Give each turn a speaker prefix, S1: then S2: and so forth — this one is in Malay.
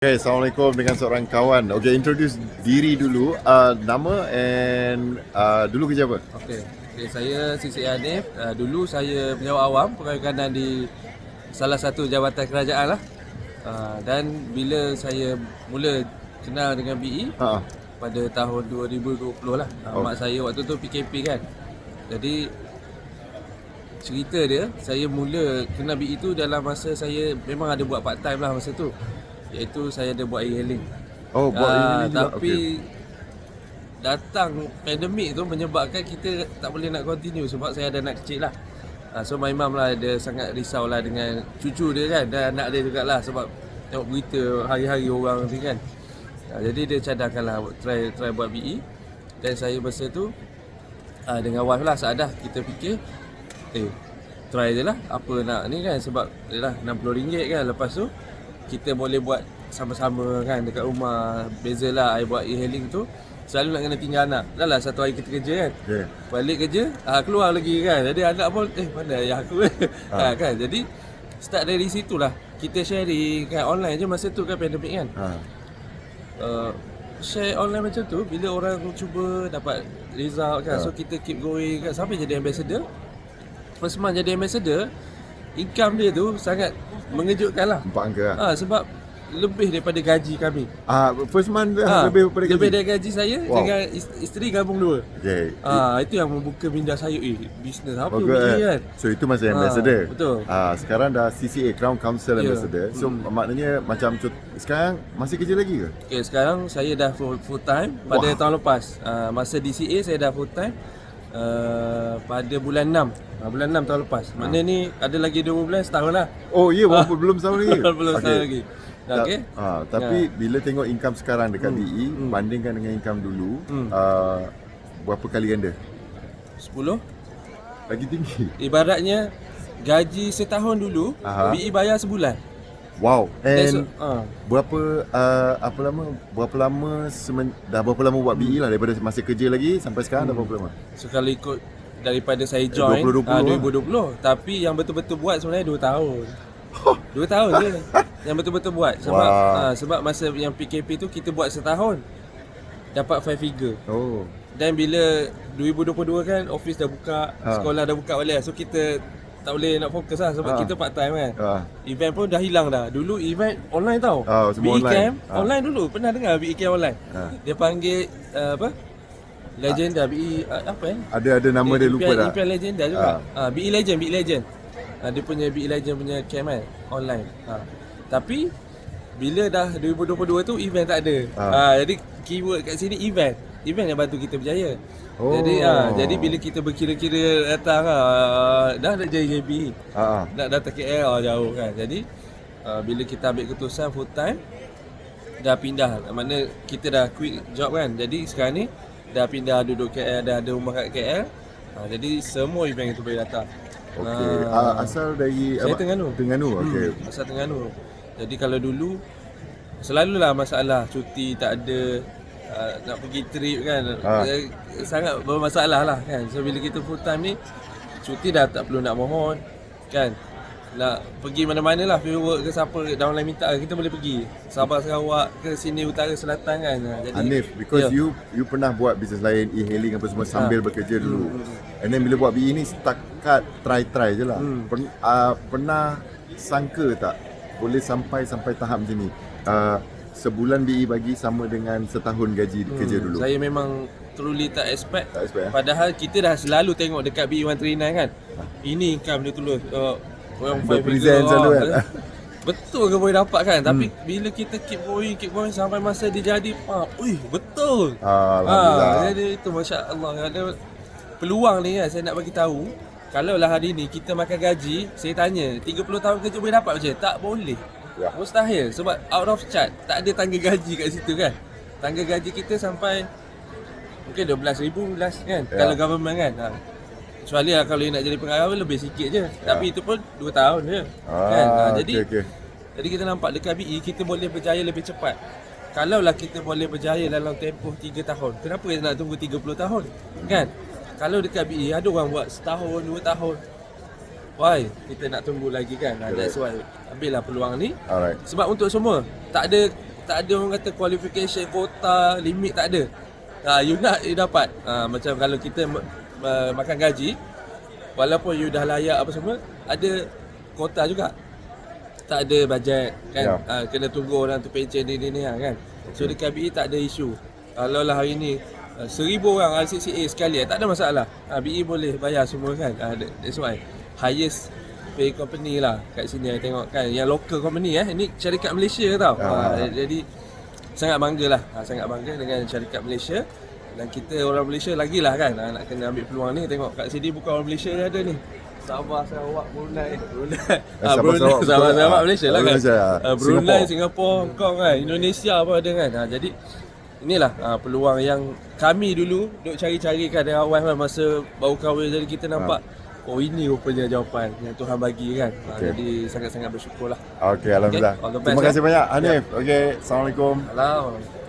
S1: Okay, Assalamualaikum dengan seorang kawan. Okay, introduce diri dulu, nama and dulu kerja apa?
S2: Okey, saya Sisi Hanif. Dulu saya pejabat awam pegawai kanan di salah satu jabatan kerajaan lah. Dan bila saya mula kenal dengan BE
S1: Ha.
S2: pada tahun 2020 lah. Mak saya waktu tu PKP kan. Jadi cerita dia, saya mula kenal BE tu dalam masa saya memang ada buat part time lah masa tu. Iaitu saya ada buat e-hailing.
S1: Oh, buat ini juga.
S2: Tapi
S1: Okay.
S2: datang pandemik tu menyebabkan kita tak boleh nak continue sebab saya ada anak kecil lah. So my mum lah dia sangat risau lah dengan cucu dia kan dan anak dia jugalah sebab tengok berita hari-hari orang ni kan. Jadi dia cadangkan lah try buat BE. Dan saya masa tu dengan wife lah Saadah kita fikir try je lah apa nak ni kan sebab yalah RM60 kan. Lepas tu kita boleh buat sama-sama kan dekat rumah. Bezalah I buat e-hailing tu selalu nak kena tinggal anak. Dah lah satu hari kita kerja kan.
S1: Okay.
S2: Balik kerja, keluar lagi kan. Jadi anak pun mana ayah aku kan. Jadi start dari situlah kita sharing kan online je masa tu kan pandemik kan. Share online macam tu bila orang cuba dapat result kan. So kita keep going kan sampai jadi ambassador. First month jadi ambassador, income dia tu sangat mengejutkan lah.
S1: 4 angka lah.
S2: Sebab lebih daripada gaji kami.
S1: First month lebih daripada gaji?
S2: Lebih dari gaji saya.
S1: Wow.
S2: Dengan isteri gabung dua.
S1: Okay.
S2: Itu yang membuka minda saya. Bisnes apa
S1: Bagus,
S2: ni kan.
S1: So itu masa ambassador.
S2: Betul.
S1: Sekarang dah CCA, Crown Council Ambassador. So maknanya macam sekarang masih kerja lagi ke?
S2: Okay, sekarang saya dah full time pada tahun lepas. Masa DCA saya dah full time pada bulan 6. Bulan 6 tahun lepas. Maknanya ni ada lagi 2 bulan setahun lah.
S1: Oh ya, belum setahun lagi?
S2: Belum setahun lagi. Okay.
S1: Tapi bila tengok income sekarang dekat BE, bandingkan dengan income dulu, berapa kali ganda?
S2: 10.
S1: Lagi tinggi?
S2: Ibaratnya gaji setahun dulu, BE bayar sebulan.
S1: Wow. And
S2: uh,
S1: berapa lama buat BE lah daripada masih kerja lagi sampai sekarang dah berapa lama?
S2: So kalau ikut daripada saya join 2020 tapi yang betul-betul buat sebenarnya 2 tahun. 2 tahun je yang betul-betul buat sebab sebab masa yang PKP tu kita buat setahun dapat 5 figure. Dan bila 2022 kan office dah buka, sekolah dah buka balik. So kita tak boleh nak fokus lah sebab kita part time kan. Event pun dah hilang dah. Dulu event online tau.
S1: Semua
S2: BE Camp online dulu. Pernah dengar BE Camp online? Dia panggil Legenda BE
S1: Ada nama dia lupa dah.
S2: Impian Legenda juga. BE Legend. Dia punya BE Legend punya camp kan online. Tapi bila dah 2022 tu event tak ada. Jadi keyword kat sini event yang bantu kita berjaya. Jadi bila kita berkira-kira datang dah nak jadi JB. Nak datang KL jauh kan. Jadi bila kita ambil keputusan full time dah pindah. Maknanya kita dah quit job kan. Jadi sekarang ni dah pindah duduk KL, dah ada rumah kat KL. Jadi semua event itu boleh datang.
S1: Okey. Asal dari
S2: saya Terengganu.
S1: Okey.
S2: Asal Terengganu. Jadi kalau dulu selalulah masalah cuti tak ada, nak pergi trip kan. Sangat bermasalah lah kan. So bila kita full time ni cuti dah tak perlu nak mohon kan. Nak pergi mana-mana lah, fieldwork ke siapa downline minta kita boleh pergi. Sabah Sarawak ke sini utara selatan kan. Jadi
S1: Hanif, because you pernah buat bisnes lain, e-hailing apa semua sambil bekerja dulu. And then bila buat BE ni setakat try je lah. Pernah sangka tak boleh sampai tahap macam ni? Sebulan BE bagi sama dengan setahun gaji kerja dulu.
S2: Saya memang truly tak expect.
S1: Padahal
S2: kita dah selalu tengok dekat BE 139 kan. Ini income dia tulis orang 5
S1: present selalu kan.
S2: Betul ke boleh dapat kan. Tapi bila kita keep going sampai masa dia jadi betul.
S1: Alhamdulillah.
S2: Jadi itu masya-Allah ada peluang ni kan. Saya nak bagi tahu kalau lah hari ni kita makan gaji, saya tanya 30 tahun kerja boleh dapat macam tak boleh. Mustahil sebab out of chart, tak ada tangga gaji kat situ kan. Tangga gaji kita sampai mungkin 12,000 last kan kalau government kan. Kecuali lah kalau nak jadi pengawal lebih sikit je. Tapi itu pun 2 tahun je kan. Jadi kita nampak dekat BE kita boleh berjaya lebih cepat. Kalaulah kita boleh berjaya dalam tempoh 3 tahun, kenapa kita nak tunggu 30 tahun kan. Kalau dekat BE ada orang buat setahun 2 tahun. Why kita nak tunggu lagi kan. That's why ambillah peluang ni.
S1: Alright.
S2: Sebab untuk semua tak ada tak ada orang kata qualification, quota, limit, tak ada. You nak, you dapat. Macam kalau kita makan gaji, walaupun you dah layak apa semua, ada quota juga. Tak ada bajet kan. Kena tunggu orang tu pencen ni kan. So dekat BE tak ada isu. Kalau lah hari ni 1,000 orang RCCA sekali, tak ada masalah. BE boleh bayar semua kan. That's why highest pay company lah kat sini. I tengok kan, yang local company ni syarikat Malaysia tau. Jadi sangat bangga lah. Sangat bangga dengan syarikat Malaysia. Dan kita orang Malaysia lagi lah kan, nak kena ambil peluang ni. Tengok kat sini bukan orang Malaysia je ada ni. Sabah, Sarawak, Brunei. Sabah Malaysia lah kan. Brunei, Singapura, Hong Kong kan, Indonesia pun ada kan. Jadi inilah peluang yang kami dulu duk cari-cari kan dengan awal masa baru kahwin. Jadi kita nampak ini rupanya jawapan yang Tuhan bagi kan. Jadi sangat-sangat bersyukurlah.
S1: Okey, alhamdulillah.
S2: All the best,
S1: Terima kasih banyak Hanif. Okey, Assalamualaikum.
S2: Salam.